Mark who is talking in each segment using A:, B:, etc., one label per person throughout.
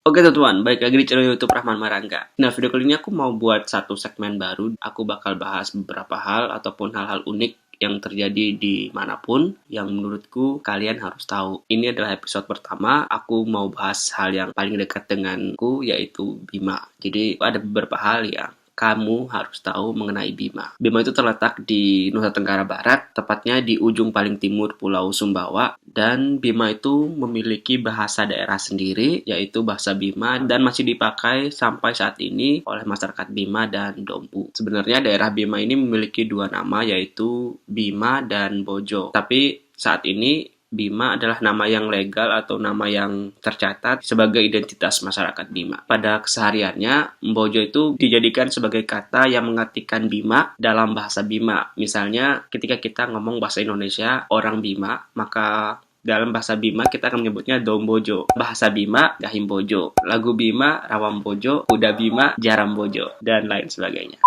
A: Oke teman-teman, balik lagi di channel YouTube Rahman Marangga. Nah, video kali ini aku mau buat satu segmen baru. Aku bakal bahas beberapa hal ataupun hal-hal unik yang terjadi di manapun yang menurutku kalian harus tahu. Ini adalah episode pertama, aku mau bahas hal yang paling dekat denganku, yaitu Bima. Jadi ada beberapa hal yang kamu harus tahu mengenai Bima. Bima itu terletak di Nusa Tenggara Barat, tepatnya di ujung paling timur Pulau Sumbawa. Dan Bima itu memiliki bahasa daerah sendiri, yaitu bahasa Bima, dan masih dipakai sampai saat ini oleh masyarakat Bima dan Dompu. Sebenarnya daerah Bima ini memiliki dua nama, yaitu Bima dan Bojo. Tapi saat ini Bima adalah nama yang legal atau nama yang tercatat sebagai identitas masyarakat Bima. Pada kesehariannya, Mbojo itu dijadikan sebagai kata yang mengartikan Bima dalam bahasa Bima. Misalnya, ketika kita ngomong bahasa Indonesia, orang Bima, maka dalam bahasa Bima kita akan menyebutnya Dombojo. Bahasa Bima, Gahim Bojo. Lagu Bima, Rawam Bojo. Kuda Bima, Jaram Bojo. Dan lain sebagainya.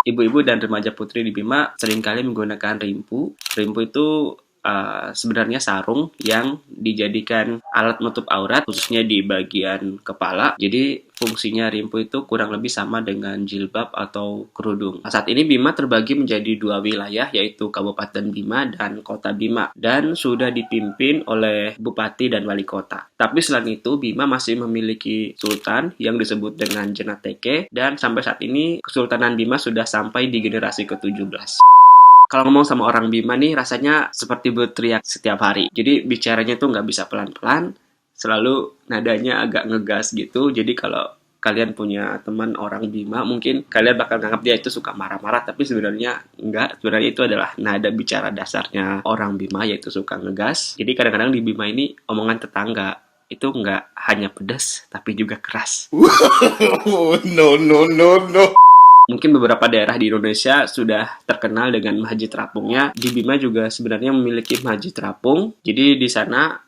A: Ibu-ibu dan remaja putri di Bima seringkali menggunakan rimpu. Rimpu itu sebenarnya sarung yang dijadikan alat menutup aurat, khususnya di bagian kepala. Jadi fungsinya rimpu itu kurang lebih sama dengan jilbab atau kerudung. Saat ini Bima terbagi menjadi dua wilayah, yaitu Kabupaten Bima dan Kota Bima, dan sudah dipimpin oleh Bupati dan Wali Kota. Tapi selain itu, Bima masih memiliki Sultan yang disebut dengan Jenateke, dan sampai saat ini Kesultanan Bima sudah sampai di generasi ke-17. Kalau ngomong sama orang Bima nih rasanya seperti berteriak setiap hari. Jadi bicaranya tuh nggak bisa pelan-pelan, selalu nadanya agak ngegas gitu. Jadi kalau kalian punya teman orang Bima, mungkin kalian bakal nganggap dia itu suka marah-marah, tapi sebenarnya enggak. Sebenarnya itu adalah nada bicara dasarnya orang Bima, yaitu suka ngegas. Jadi kadang-kadang di Bima ini omongan tetangga itu nggak hanya pedas, tapi juga keras.
B: No, no, no, no.
A: Mungkin beberapa daerah di Indonesia sudah terkenal dengan masjid terapungnya. Di Bima juga sebenarnya memiliki masjid terapung. Jadi di sana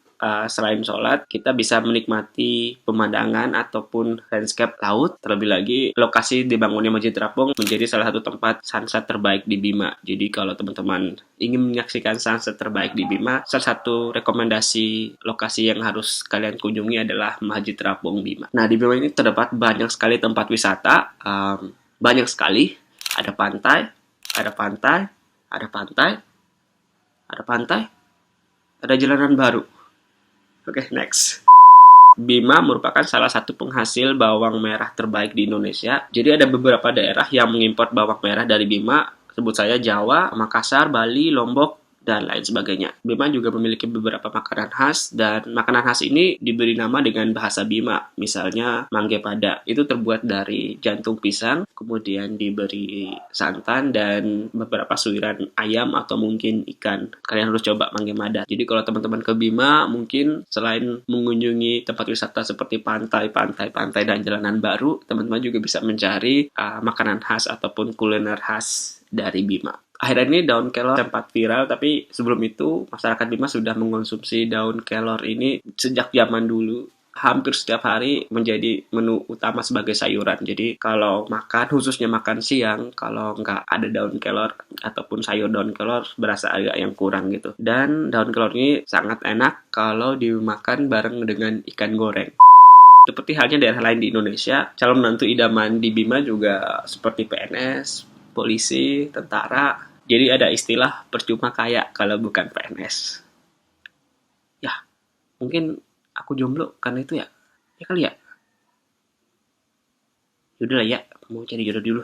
A: selain sholat, kita bisa menikmati pemandangan ataupun landscape laut. Terlebih lagi, lokasi dibangunnya masjid terapung menjadi salah satu tempat sunset terbaik di Bima. Jadi kalau teman-teman ingin menyaksikan sunset terbaik di Bima, salah satu rekomendasi lokasi yang harus kalian kunjungi adalah Masjid Terapung Bima. Nah, di Bima ini terdapat banyak sekali tempat wisata. Banyak sekali, ada pantai, ada pantai, ada pantai, ada pantai, ada jalanan baru. Oke, next. Bima merupakan salah satu penghasil bawang merah terbaik di Indonesia. Jadi ada beberapa daerah yang mengimpor bawang merah dari Bima. Sebut saja Jawa, Makassar, Bali, Lombok, dan lain sebagainya. Bima juga memiliki beberapa makanan khas, dan makanan khas ini diberi nama dengan bahasa Bima. Misalnya mangge pada, itu terbuat dari jantung pisang, kemudian diberi santan dan beberapa suiran ayam atau mungkin ikan. Kalian harus coba mangge mada. Jadi kalau teman-teman ke Bima, mungkin selain mengunjungi tempat wisata seperti pantai, dan jalanan baru, teman-teman juga bisa mencari makanan khas ataupun kuliner khas dari Bima. Akhirnya ini daun kelor sempat viral, tapi sebelum itu masyarakat Bima sudah mengonsumsi daun kelor ini sejak zaman dulu. Hampir setiap hari menjadi menu utama sebagai sayuran. Jadi kalau makan, khususnya makan siang, kalau nggak ada daun kelor ataupun sayur daun kelor, berasa agak yang kurang gitu. Dan daun kelor ini sangat enak kalau dimakan bareng dengan ikan goreng. Seperti halnya daerah lain di Indonesia, calon menantu idaman di Bima juga seperti PNS, polisi, tentara. Jadi ada istilah percuma kaya kalau bukan PNS. Ya, mungkin aku jomblo karena itu ya. Ya kali ya. Yaudah lah ya, mau cari jodoh dulu.